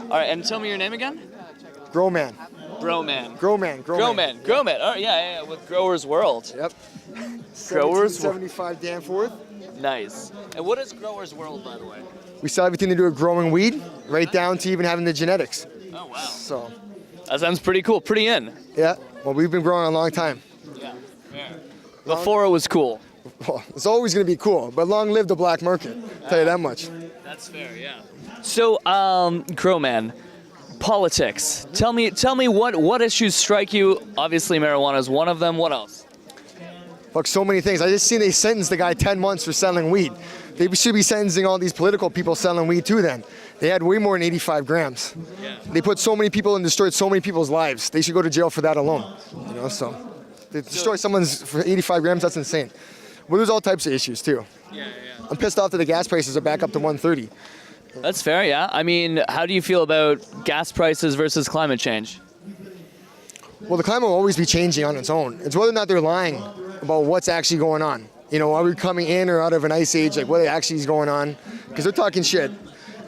All right, and tell me your name again. Growman. Growman. Growman. Oh yeah, with Growers World. Yep. Growers 75 Danforth. Nice. And what is Growers World, by the way? We sell everything to do with growing weed, right down to even having the genetics. Oh wow. So. That sounds pretty cool. Pretty in. Yeah. Well, we've been growing a long time. Yeah. Fair. Before it was cool. Well, it's always going to be cool, but long live the black market. I'll tell you that much. That's fair. Yeah. So, Growman, politics. Tell me what issues strike you? Obviously, marijuana is one of them. What else? Fuck, so many things. I just seen they sentenced the guy 10 months for selling weed. They should be sentencing all these political people selling weed too then. They had way more than 85 grams. Yeah. They put so many people and destroyed so many people's lives. They should go to jail for that alone. You know, so they destroy someone's for 85 grams, that's insane. Well, there's all types of issues too. Yeah. I'm pissed off that the gas prices are back up to 130. That's fair, yeah. I mean, how do you feel about gas prices versus climate change? Well, the climate will always be changing on its own. It's whether or not they're lying about what's actually going on. You know, are we coming in or out of an ice age? Like, what actually is going on? Because they're talking shit.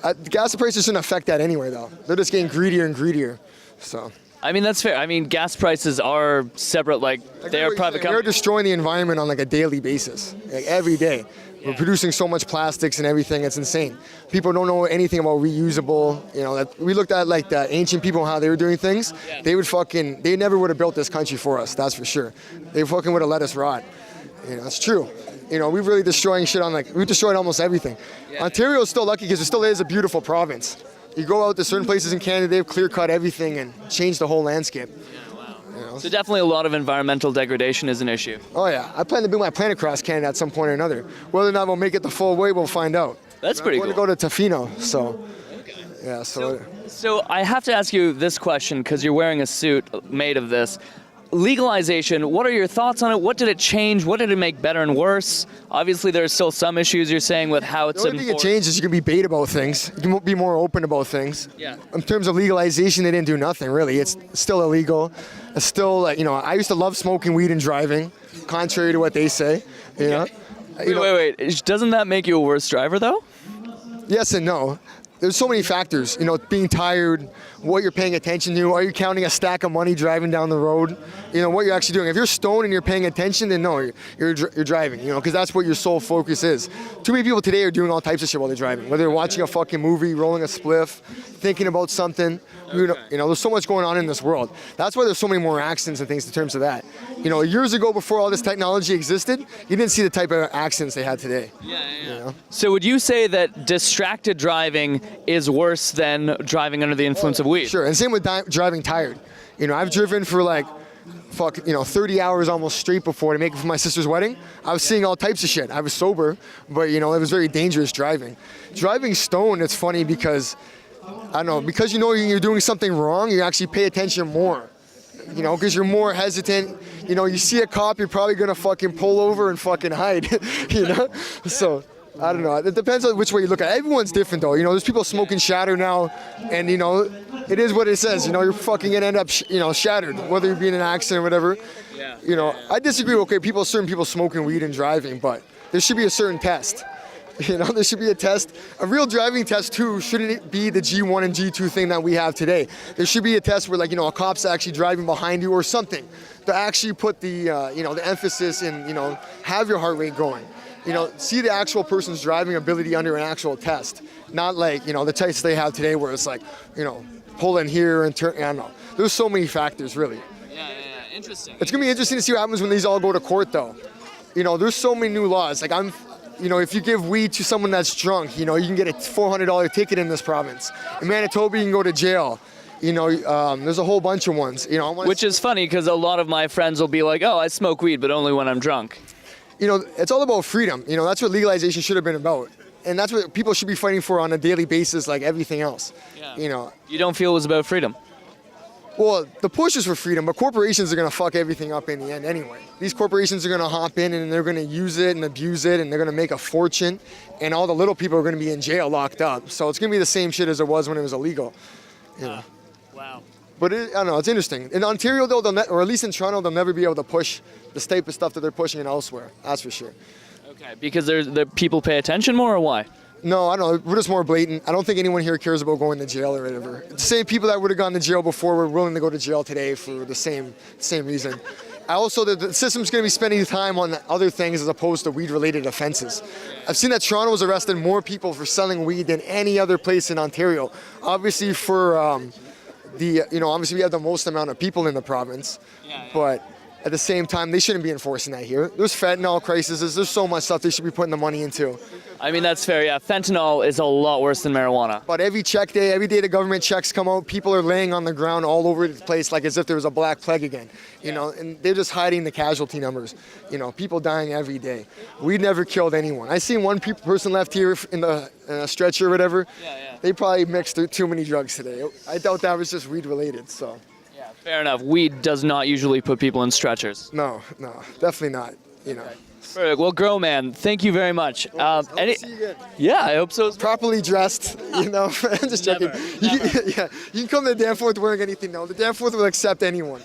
The gas prices shouldn't affect that anyway, though. They're just getting greedier and greedier. So. I mean, that's fair. I mean, gas prices are separate. Like they are private companies. We're destroying the environment on like a daily basis, like every day. We're producing so much plastics and everything. It's insane. People don't know anything about reusable. You know, that we looked at like the ancient people and how they were doing things. Yeah. They never would have built this country for us. That's for sure. They fucking would have let us rot. You know, that's true. You know, we're really destroying shit on we've destroyed almost everything. Yeah. Ontario is still lucky because it still is a beautiful province. You go out to certain places in Canada, they've clear-cut everything and changed the whole landscape. Yeah, wow. You know? So definitely a lot of environmental degradation is an issue. Oh yeah, I plan to build my plane across Canada at some point or another. Whether or not we'll make it the full way, we'll find out. That's pretty cool. I want to go to Tofino, so. Okay. Yeah, So I have to ask you this question because you're wearing a suit made of this. Legalization, what are your thoughts on it? What did it change? What did it make better and worse? Obviously, there are still some issues you're saying with how it's enforced. The only thing it changed is you can be bait about things. You can be more open about things. Yeah. In terms of legalization, they didn't do nothing, really. It's still illegal. It's still, like, you know, I used to love smoking weed and driving, contrary to what they say, you know? Wait. Doesn't that make you a worse driver, though? Yes and no. There's so many factors, you know, being tired, what you're paying attention to, are you counting a stack of money driving down the road, you know, what you're actually doing. If you're stoned and you're paying attention, then no, you're driving, you know, because that's what your sole focus is. Too many people today are doing all types of shit while they're driving, whether they're watching a fucking movie, rolling a spliff, thinking about something, you know, there's so much going on in this world. That's why there's so many more accidents and things in terms of that. You know, years ago before all this technology existed, you didn't see the type of accidents they had today. Yeah. You know? So would you say that distracted driving is worse than driving under the influence of weed? Sure, and same with driving tired. You know, I've driven for 30 hours almost straight before to make it for my sister's wedding. I was seeing all types of shit. I was sober, but you know, it was very dangerous driving. Driving stoned, it's funny because, I don't know, because you know you're doing something wrong, you actually pay attention more. You know, because you're more hesitant. You know, you see a cop, you're probably gonna fucking pull over and fucking hide, you know? So, I don't know. It depends on which way you look at it. Everyone's different though. You know, there's people smoking shatter now, and you know, it is what it says. You know, you're fucking gonna end up, shattered, whether you're being in an accident or whatever. Yeah. You know, I disagree. Okay, certain people smoking weed and driving, but there should be a certain test. You know, there should be a test. A real driving test too shouldn't it be the G1 and G2 thing that we have today. There should be a test where, like, you know, a cop's actually driving behind you or something to actually put the, the emphasis in, you know, have your heart rate going. You know, see the actual person's driving ability under an actual test. Not like, you know, the tests they have today where it's like, you know, pull in here and turn, I don't know. There's so many factors, really. Yeah, interesting. It's going to be interesting to see what happens when these all go to court, though. You know, there's so many new laws. Like, you know, if you give weed to someone that's drunk, you know, you can get a $400 ticket in this province. In Manitoba, you can go to jail. You know, there's a whole bunch of ones. You know, which is funny because a lot of my friends will be like, "Oh, I smoke weed, but only when I'm drunk." You know, it's all about freedom. You know, that's what legalization should have been about, and that's what people should be fighting for on a daily basis, like everything else. Yeah. You know, you don't feel it was about freedom? Well, the push is for freedom, but corporations are going to fuck everything up in the end anyway. These corporations are going to hop in and they're going to use it and abuse it and they're going to make a fortune, and all the little people are going to be in jail locked up. So it's going to be the same shit as it was when it was illegal. You know? Wow. But I don't know, it's interesting. In Ontario, though, or at least in Toronto, they'll never be able to push the type of stuff that they're pushing elsewhere. That's for sure. Okay, because the people pay attention more, or why? No, I don't know. We're just more blatant. I don't think anyone here cares about going to jail or whatever. The same people that would have gone to jail before were willing to go to jail today for the same reason. The system's going to be spending time on other things as opposed to weed-related offenses. I've seen that Toronto's arrested more people for selling weed than any other place in Ontario. Obviously, obviously we have the most amount of people in the province, but at the same time, they shouldn't be enforcing that here. There's fentanyl crises. There's so much stuff they should be putting the money into. I mean, that's fair, yeah. Fentanyl is a lot worse than marijuana. But every day the government checks come out, people are laying on the ground all over the place like as if there was a black plague again. And they're just hiding the casualty numbers. People dying every day. We never killed anyone. I seen one person left here in a stretcher or whatever. They probably mixed too many drugs today. I doubt that was just weed related, so. Yeah, fair enough. Weed does not usually put people in stretchers. No, definitely not, Perfect. Well, Growman, thank you very much. See you again. Yeah, I hope so. Properly dressed, I'm just joking. Never. You can come to the Danforth wearing anything. No, the Danforth will accept anyone.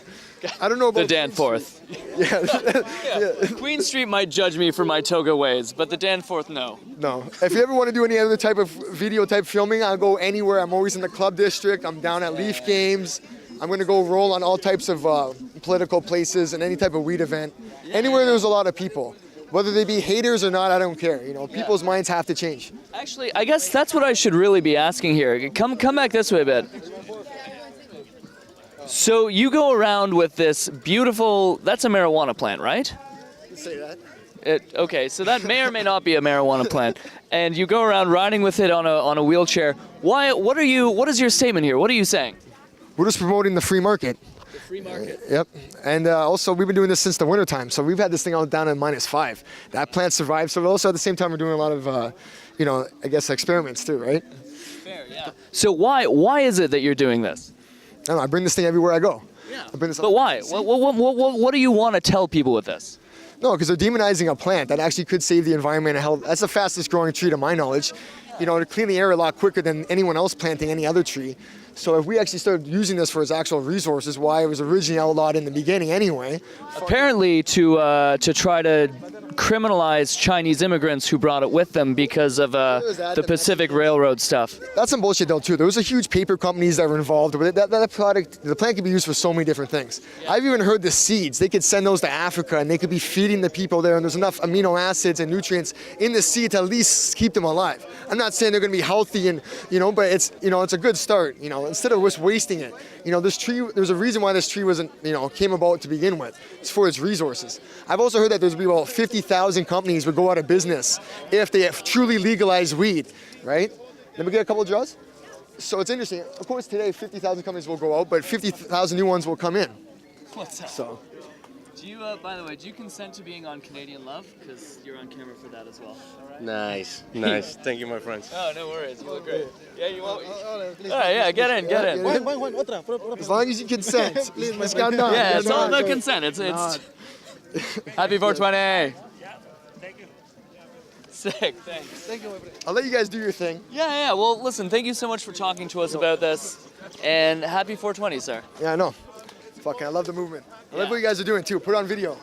I don't know about The Danforth. Yeah. Queen Street might judge me for my toga ways, but the Danforth, no. No. If you ever want to do any other type of video type filming, I'll go anywhere. I'm always in the club district. I'm down at Leaf games. I'm going to go roll on all types of political places and any type of weed event. Anywhere there's a lot of people. Whether they be haters or not, I don't care. People's minds have to change. Actually, I guess that's what I should really be asking here. Come back this way a bit. So you go around with this beautiful, that's a marijuana plant, right? Say that. Okay, so that may or may not be a marijuana plant. And you go around riding with it on a wheelchair. What is your statement here? What are you saying? We're just promoting the free market. The free market. Yep. And also, we've been doing this since the wintertime. So we've had this thing all down at -5. That plant survived. So also at the same time, we're doing a lot of, I guess, experiments too, right? Fair, yeah. So why is it that you're doing this? I don't know. I bring this thing everywhere I go. Yeah. I bring this But why? What do you want to tell people with this? No, because they're demonizing a plant that actually could save the environment and health. That's the fastest growing tree to my knowledge. To clean the air a lot quicker than anyone else planting any other tree. So if we actually started using this for its actual resources, why it was originally outlawed in the beginning anyway. Apparently to try to criminalize Chinese immigrants who brought it with them because of the Pacific Railroad stuff. That's some bullshit though too. There was a huge paper companies that were involved with it. That product, the plant could be used for so many different things. Yeah. I've even heard the seeds. They could send those to Africa and they could be feeding the people there. And there's enough amino acids and nutrients in the seed to at least keep them alive. I'm not saying they're going to be healthy and but it's it's a good start. Instead of just wasting it. This tree. There's a reason why this tree wasn't came about to begin with. It's for its resources. I've also heard that there's about 50,000 companies would go out of business if they have truly legalized weed, right? Let me get a couple of draws. So it's interesting. Of course, today 50,000 companies will go out, but 50,000 new ones will come in. What's up? So. Do you, by the way, do you consent to being on Canadian Love? Because you're on camera for that as well. All right. Nice. Thank you, my friends. Oh, no worries. You look great. Yeah, you want? All right, yeah, get in. As long as you consent. Please, calm down. Yeah, it's all about consent. It's Happy 420. Yeah, thank you. Sick, thanks. Thank you. I'll let you guys do your thing. Yeah. Well, listen, thank you so much for talking to us about this. And happy 420, sir. Yeah, I know. Fucking, I love the movement. I love what you guys are doing too. Put it on video.